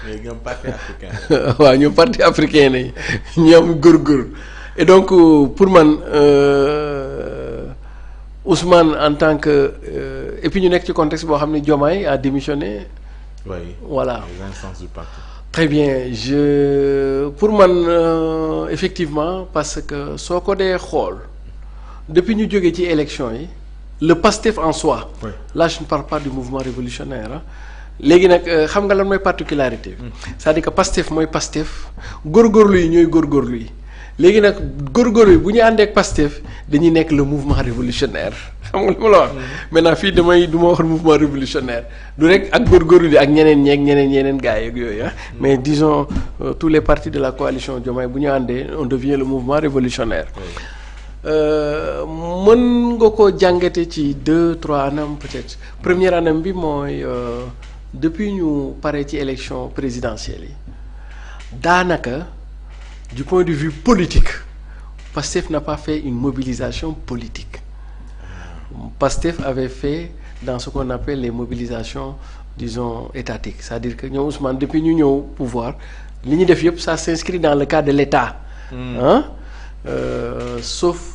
mais ñoom parti africain. waaw ñoom parti africain lañ ñoom góorgóorlu et donc pour man Ousmane en tant que et puis ñu nekk ci contexte boo xam ne Diomaye a démissionné. oui voilà les instances du parti. très bien pour man effectivement parce que soo ko dee xool depuis ñu jógee ci élection yi le PASTEF en soi. oui là je ne parle pas du mouvement révolutionnaire ah. léegi nag xam nga lan mooy particularité bi. c'est-à-dire que PASTEF mooy PASTEF góorgóorlu yi ñooy góorgóorlu yi léegi nag góorgóorlu yi bu ñu àndee ak PASTEF dañuy nekk le mouvement révolutionnaire xam nga li ma la wax. maintenant fii du ma wax mouvement révolutionnaire du rek ak góorgóorlu yi ak ñeneen yeneen gars yeeg yooyu ah. mais disons tous les partis de la coalition Diomaye bu ñu àndee on devient le mouvement révolutionnaire. mën nga ko jàngate ci 2-3 anam peut-être première anam bi mooy depuis ñu pare ci élection présidentielle yi daanaka du point de vue politique Pastef n'a pas fait une mobilisation politique Pastef avait fait dans ce qu'on appelle les mobilisations disons étatiques c'est-à-dire que ñoom Ousmane depuis ñu ñëw pouvoir li ñu def yëpp ça s'inscrit dans le cadre de l'État hein sauf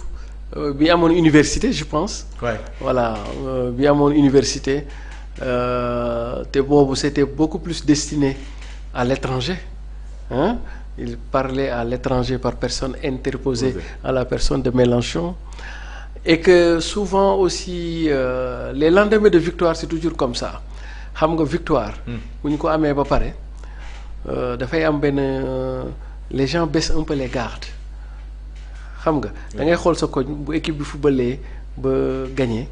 bi amoon université je pense. Ouais. voilà bi amoon université te boobu c'était beaucoup plus destiné à l'étranger hein il parlait à l'étranger par personne interposée à la personne de Mélenchon et que souvent aussi les lendemains de victoire c'est toujours comme ça xam nga victoire. bu ñu ko amee ba pare dafay am benn les gens baissent un peu les gardes. xam nga da ngay xool sa koñ bu équipe bi footballee ba gagné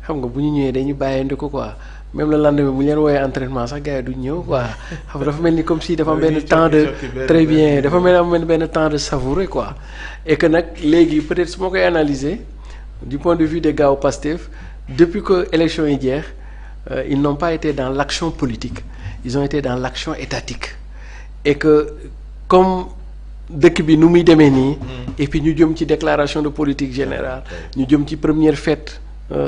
xam nga bu ñu ñëwee dañuy bàyyandi ko quoi même le lendemain bu ñu leen woowee entraînement sax gars yi duñ ñëw quoi xam nga dafa mel ni comme si dafa am benn temps de très bien dafa mel ni am benn temps de savourer quoi et que nag léegi peut-être su ma koy analyser du point de vue des gars au Pastef depuis que élection yi jeex ils n'ont pas été dans l'action politique ils ont été dans l'action étatique et que comme dëkk bi nu muy demee nii. et puis ñu jëm ci déclaration de politique générale. ñu jëm ci première fête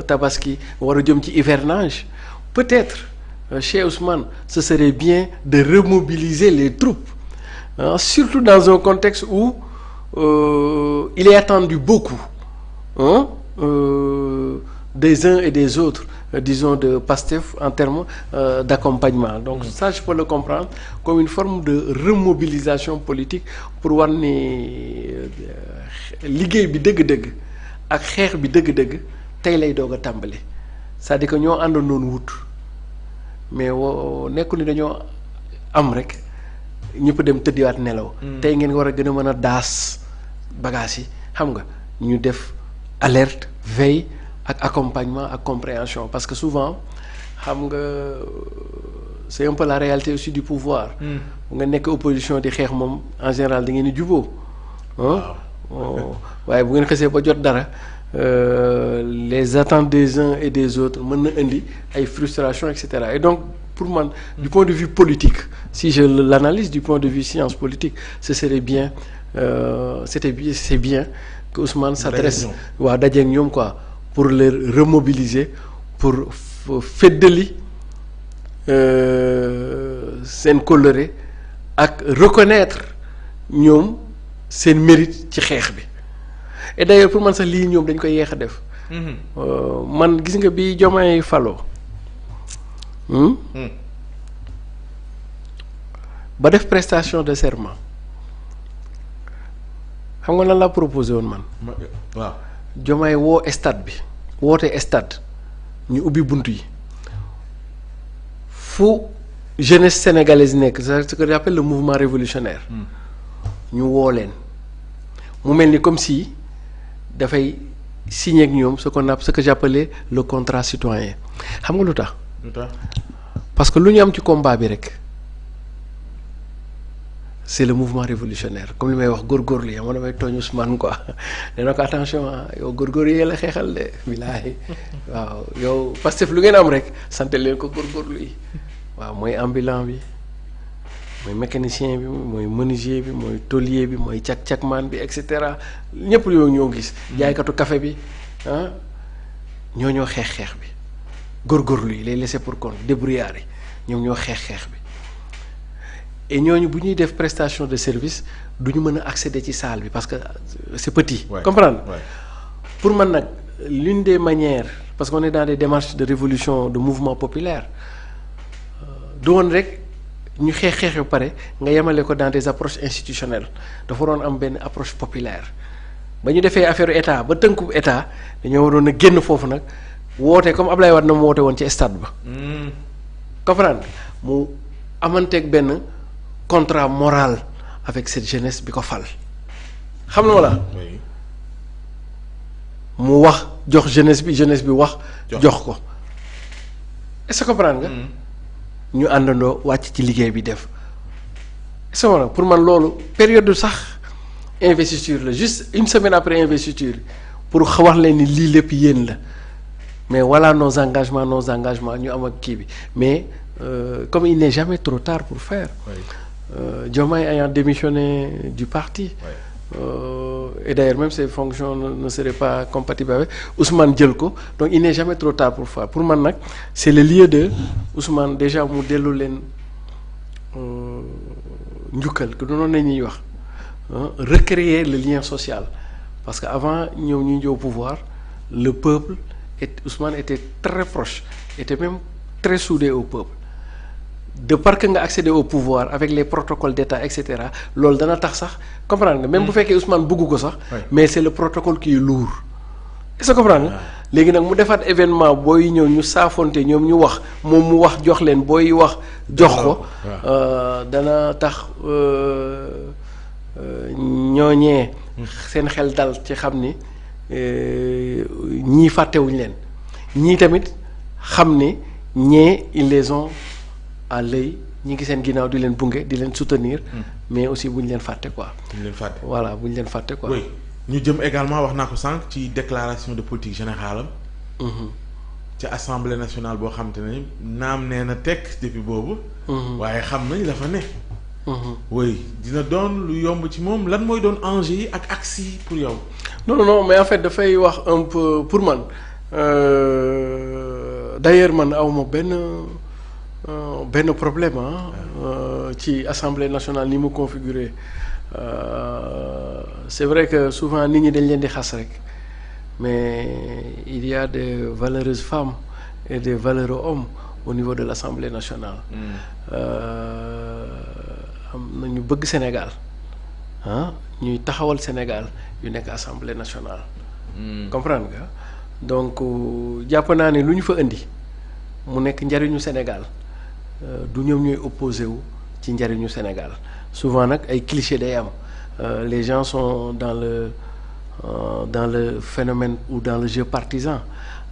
tabaski war a jëm ci hivernage peut-être chez Ousmane ce serait bien de remobiliser les troupes surtout dans un contexte où il est attendu beaucoup des uns et des autres disons de Pastef en termes d'accompagnement donc ça je peux le comprendre comme une forme de remobilisation politique pour war ni liggéey bi dëgg-dëgg ak xeex bi dëgg-dëgg tey lay doog a tàmbali c'est-à-dire que ñoo àndandoon wut mais nekku ni dañoo am rek ñëpp dem tëddiwaat nelaw tey ngeen war a gën a mën a daas bagages yi xam nga ñu def alerte veille ak accompagnement ak compréhension parce que souvent xam nga c'est un peu la réalité aussi du pouvoir nga nekk opposition di xeex moom en général da ngeen di juboo waaye bu ngeen xesee ba jot dara les attentes des uns et des autres mën na indi ay frustration et cetera et donc pour man du point de vue politique si je l'analyse du point de vue science politique ce serait bien c'est bien que Ousmane s'adresse waa dajeeg ñoom quoi pour les remobiliser pour feddali seen kóllëre ak reconnaître ñoom seen mérite ci xeex bi et d'ailleurs pour man sax lii ñoom dañ koy yeex a def man gis nga bi Diomaye faloo ba def prestation de serment xam nga lan laa proposé woon man waaw Diomaye woo stade bi woote stade ñu ubbi bunt yi fu jeunesse sénégalaise nekk c'est ce que j'appelle le mouvement révolutionnaire ñu woo leen mu mel ni comme si dafay signer ak ñoom ce que j'appelais le contrat citoyen xam nga lu tax parce que lu ñu am ci combat bi rek c'est le mouvement révolutionnaire comme li may wax góorgóorlu yi ma damay tooñ Ousmane quoi nee na ko attention yow góorgóorlu yi la xeexal de billaahi waaw yow Pastef lu ngeen am rek sant leen ko góorgóorlu yi waaw mooy ambulant bi mooy mécanicien bi mooy menuisier bi mooy tôlier bi mooy cak-cakmaan bi et cetera ñëpp yooyu ñoo gis jaaykatu café bi ñoo xeex bi góorgóorlu yi les laissés pour compte débrouillards yi ñoom ñoo xeex bi et ñooñu bu ñuy def prestation de service du ñu mën a accéder ci salle bi parce que c'est petit. comprendre pour man nag l'une des manières parce qu'on est dans des démarches de révolution de mouvement populaire du woon rek ñu xeex yu pare nga yemale ko dans des approches institutionnelles dafa waroon am benn approche populaire ba ñu defee affaire état ba tënku état dañoo waroon a génn foofu nag woote comme Ablaye Wade na mu woote woon ci stade ba. comprendre mu amanteeg benn contrat moral avec cette jeunesse bi ko fal xam nga walla mu wax jox jeunesse bi wax. jox ko est-ce que comprendre nga. ñu àndandoo wàcc ci liggéey bi def est-ce que pour man loolu période sax investiture la juste une semaine après investiture pour wax leen ni lii lépp yéen la mais voilà nos engagements ñu am ak kii bi mais comme il n'est jamais trop tard pour faire. Diomaye ayant démissionné du parti. Et d'ailleurs même ses fonctions ne seraient pas compatibles avec Ousmane jël ko donc il n'est jamais trop tard pour faire pour man nag c'est le lieu de Ousmane déjà mu dellu leen njukkal que noonu la ñuy wax recréer le lien social parce que avant ñëw ñu ñëw pouvoir le peuple et Ousmane était très proche était même très soudé au peuple de par que nga accéder au pouvoir avec les protocoles d'État et cetera loolu dana tax sax comprendre nga même bu fekkee Ousmane bëgg ko sax mais c'est le protocole qui est lourd est-ce que comprendre nga léegi nag mu defaat événement booy ñëw ñu saafonte ñoom ñu wax moom mu wax jox leen booy wax jox ko dana tax ñooñee seen xel dal ci xam ni ñii fàttewuñ leen ñii tamit xam ni ñee ils les ont à l'œil ñi ngi seen ginnaaw di leen bunge di leen soutenir mais aussi bu ñu leen fàtte quoi. bu ñu leen fàtte voilà bu ñu leen fàtte quoi. oui ñu jëm également wax naa ko sànq ci déclaration de politique générale am. ci assemblée nationale boo xam te ne naam nee na tekk depuis boobu. waaye xam nañ la fa ne. oui dina doon lu yomb ci moom lan mooy doon enjeu yi ak axe yi pour yow. non mais en fait dafay wax un peu pour man d'ailleurs man awma benn problème ci assemblée nationale ni mu configuré c'est vrai que souvent nit ñi dañ leen di xas rek mais il y a de valeureuses femmes et de valeureux hommes au niveau de l'assemblée nationale. am na ñu bëgg Sénégal ñuy taxawal Sénégal yu nekk assemblée nationale. comprendre nga donc jàpp naa ne lu ñu fa indi mu nekk njariñu Sénégal. du ñoom ñooy opposé wu ci njariñu Sénégal souvent nag ay clichés day am les gens sont dans le phénomène ou dans le jeu partisan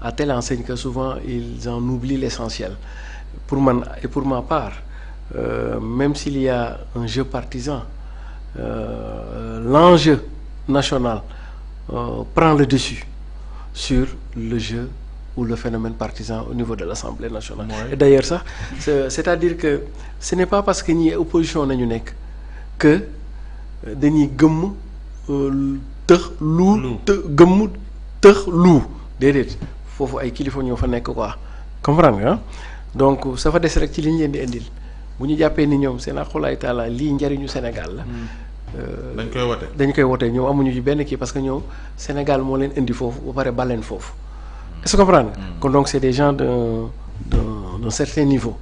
à telle enseigne que souvent ils en oublient l'essentiel pour man et pour ma part même s'il y a un jeu partisan l'enjeu national prend le dessus sur le jeu ou le phénomène partisan au niveau de l'Assemblée nationale. Et d'ailleurs sax c'est-à-dire que ce n'est pas parce que ñi opposition nañu nekk que dañuy gëmm tëx lu déedéet foofu ay kilifa ñoo fa nekk quoi comprendre nga donc ça fa des rek ci li ñu leen di indil bu ñu jàppee ni ñoom seen aqulaay taala lii njariñu Sénégal la. dañ koy wote ñoom amuñu ci benn kii parce que ñoom Sénégal moo leen indi foofu ba pare baleen foofu. est-ce que comprendre kon donc c'est des gens d'un certain niveau.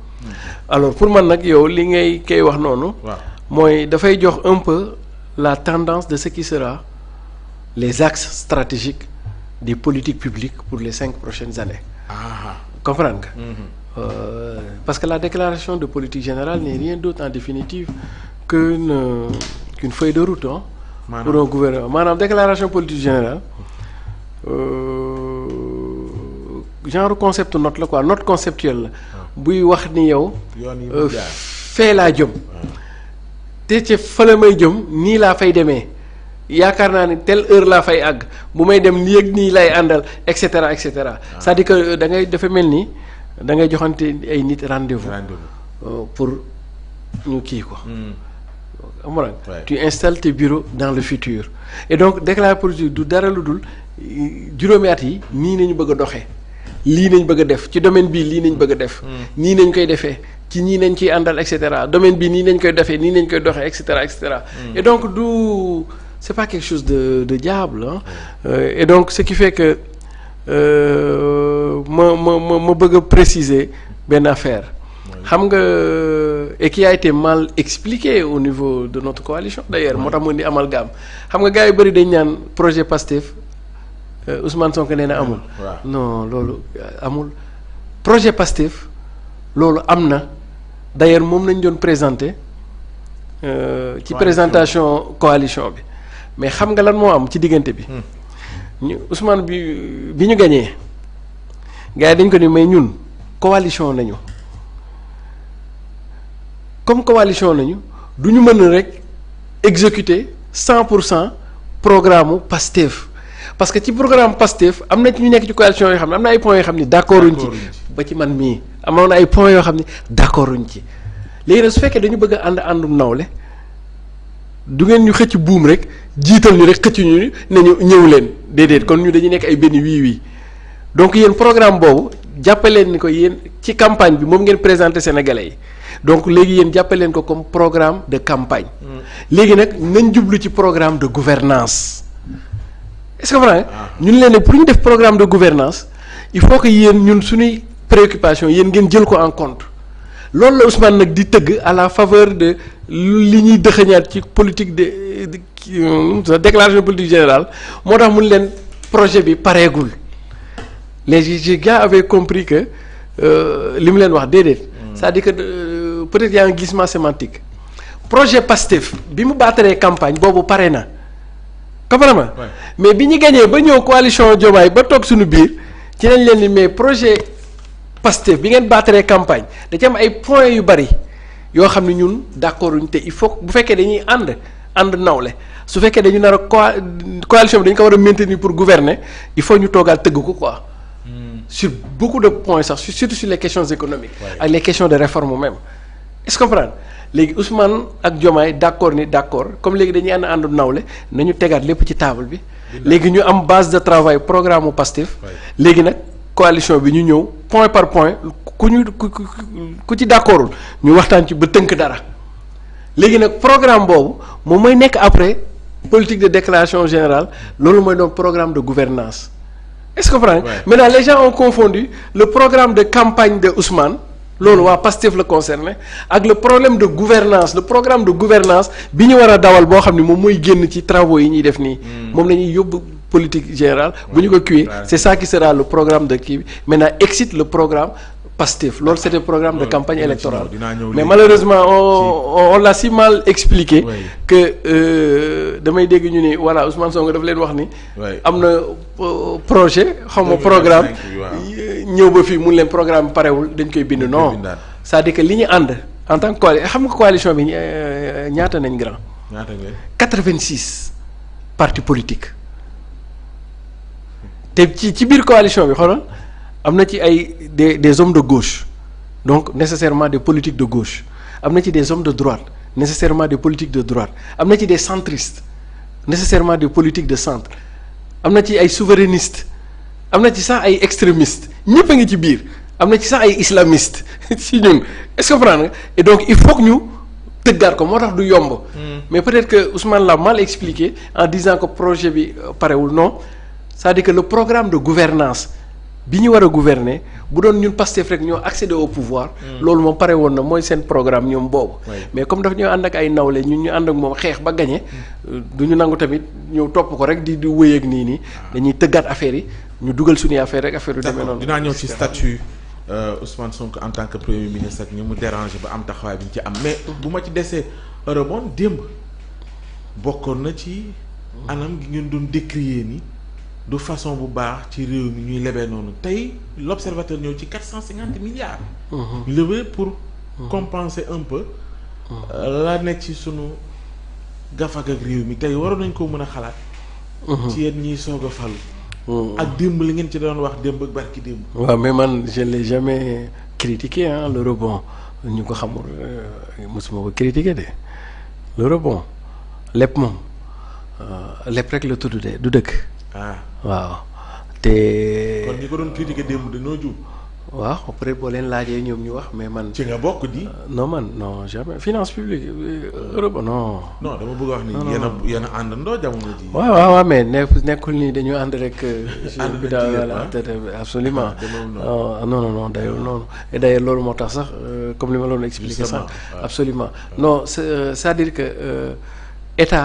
alors pour man nag yow li ngay koy wax noonu. mooy dafay jox un peu la tendance de ce qui sera les axes stratégiques des politiques publiques pour les 5 prochaines années. comprendre nga. Parce que la déclaration de politique générale n'est rien d'autre en définitive qu'une feuille de route pour un gouvernement maanaam déclaration politique générale. genre concept note la quoi note conceptuelle la buy wax ni yow fee laa jëm te ci fële may jëm nii laa fay demee yaakaar naa ni telle heure laa fay àgg bu may dem lii ak nii lay àndal et cetera et cetera c'est-à-dire que da ngay dafa mel ni da ngay joxante ay nit rendez-vous pour ñu kii ko amara tu installes tes bureaux dans le futur et donc déclaration politique du dara lu dul juróomi at yi nii nañu bëgg a doxee lii nañ bëgg a def ci domaine bii lii nañ bëgg a def nii nañ koy defee ci ñii nañ ciy àndal et cetera domaine bi nii nañ koy defee nii nañ koy doxee et cetera et cetera. Et donc du c'est pas quelque chose de diable hein. Et donc ce qui fait que ma bëgg a préciser benn affaire. xam nga et qui a été mal expliqué au niveau de notre coalition d'ailleurs moo tax mu indi amalgame xam nga gars yu bëri dañ ñaan projet PASTEF Ousmane Sonko nee na amul. non loolu amul projet PASTEF loolu am na d'ailleurs moom lañ doon présenté ci présentation coalition bi mais xam nga lan moo am ci diggante bi. ñu Ousmane bi ñu gañee gars yi dañ ko ni mais ñun coalition nañu. comme coalition nañu du ñu mën rek exécuter 100% programme PASTEF parce que ci programme PASTEF am na ci ñu nekk ci coalition yoo xam ne am na ay points yoo xam ne d'accorduñ ci ba ci man mii amoon na ay points yoo xam ne d'accorduñ ci léegi nag su fekkee dañu bëgg a àndum nawle du ngeen ñu xëcc buum rek jiital ñu rek xëcc ñu ne ñu ñëw leen déedéet kon ñu dañuy nekk ay benn wii donc yéen programme boobu jàppaleen ni ko yéen ci campagne bi moom ngeen présenter Sénégalais yi donc léegi yéen jàppaleen ko comme programme de campagne. léegi nag nañ jublu ci programme de gouvernance est-ce que vrai ñun leen ne pour ñu def programme de gouvernance il faut que yéen ñun suñuy préoccupation yéen ngeen jël ko en compte loolu la Ousmane nag di tëgg à la faveur de li ñuy dëxëñaat ci politique de déclaration politique générale moo tax mun leen projet bi pareegul les gars avaient compris que li mu leen wax déedéet. c'est-à-dire que peut-être y a un glissement sémantique projet PASTEF bi mu baataree campagne boobu pare na comprendre mais bi ñu gañee ba ñëw coalition Diomaye ba toog suñu biir ci lañ leen ni mais projet PASTEF bi ngeen baataree campagne da ci am ay points yu bari yoo xam ne ñun d'accorduñ te il faut bu fekkee dañuy ànd nawle su fekkee dañu nar a coalition bi dañu ko war a maintenir pour gouverner il faut ñu toogaal tëgg ko quoi. Sur beaucoup de points sax surtout sur les questions économiques ak les questions de réforme même est-ce que comprendre léegi Ousmane ak Diomaye d'accord comme léegi dañuy ànd nawle nañu tegaat lépp ci table bi léegi ñu am base de travail programme mu PASTEF léegi nag coalition bi ñu ñëw point par point ku ci d'accordul ñu waxtaan ci ba tënk dara léegi nag programme boobu moom mooy nekk après politique de déclaration générale loolu mooy doon programme de gouvernance est-ce que vous comprenez? Maintenant les gens ont confondu le programme de campagne de Ousmane loolu waa PASTEF la concerné ak le problème de gouvernance le programme de gouvernance bi ñu war a dawal boo xam ne moom mooy génn ci travaux yi ñuy def nii moom la ñuy yóbbu politique générale bu ñu ko cuwee c'est ça qui sera le programme de kii bi maintenant exit le programme PASTEF loolu c'était le programme de campagne électorale mais malheureusement on l'a si mal expliqué que damay dégg ñu ni voilà Ousmane Sonko dafa leen wax ni am na projet xaw ma programme ñëw ba fii mun leen programme parewul dañ koy bind non c'est-à-dire que li ñu ànd en tant que coalition xam nga coalition bi ñaata nañ grand 86 partis politiques te ci biir coalition bi xoolal am na ci ay des hommes de gauche donc nécessairement des politiques de gauche am na ci des hommes de droite nécessairement des politiques de droite am na ci des centristes nécessairement des politiques de centre am na ci ay souverainistes am na ci sax ay extrémistes ñëpp a ngi ci biir am na ci sax ay islamistes si ñun est-ce que comprendre nga et donc il faut que ñu tëggaat ko moo tax du yomb. mais peut-être que Ousmane l'a mal expliqué en disant que projet bi parewul non c'est-à-dire que le programme de gouvernance bi ñu war a gouverner bu doon ñun Pastef rek ñoo accéder au pouvoir. loolu moom pare woon na mooy seen programme ñoom boobu. mais comme daf ñoo ànd ak ay nawle ñun ñu ànd ak moom xeex ba gagné. du ñu nangu tamit ñëw topp ko rek di wéy ak nii dañuy tëggaat affaire yi ñu dugal suñuy affaire rek affaire yu demee noonu. dinaa ñëw ci statut Ousmane Sonko en tant que premier ministre ak ñu mu déranger ba am taxawaay bi ñu ci am mais bu ma ci desee rebond démb bokkoon na ci anam gi ngeen doon décrier ni. du façon bu baax ci réew mi ñuy lebee noonu tey l'observateur ñëw ci 450 milliards. levé pour compenser un peu. la nekk ci sunu gafak ak réew mi tey waroon nañ ko mën a xalaat. ci yéen ñiy soog a falu. ak démb li ngeen ci doon wax démb ak barki démb. waaw mais man je l'ai jamais critiqué hein le rebond ñu ko xamul mosuma ko critiqué de le rebond lépp moom lépp rek la tudd de du dëkk. waaw te. kon ñi ko doon critiquer démb dañoo jub. waaw après boo leen laajee ñoom ñu wax mais man. ci nga bokk di. non man non jamais finance publique Europe non. non dama bëgg a wax ni yéen a àndandoo jamono ji. waaw mais nekkul ni dañu ànd rek. ànd bi daal absolument non d'ailleurs noonu et d'ailleurs loolu moo tax sax comme li ma loon expliqué sax absolument non c'est-à-dire que état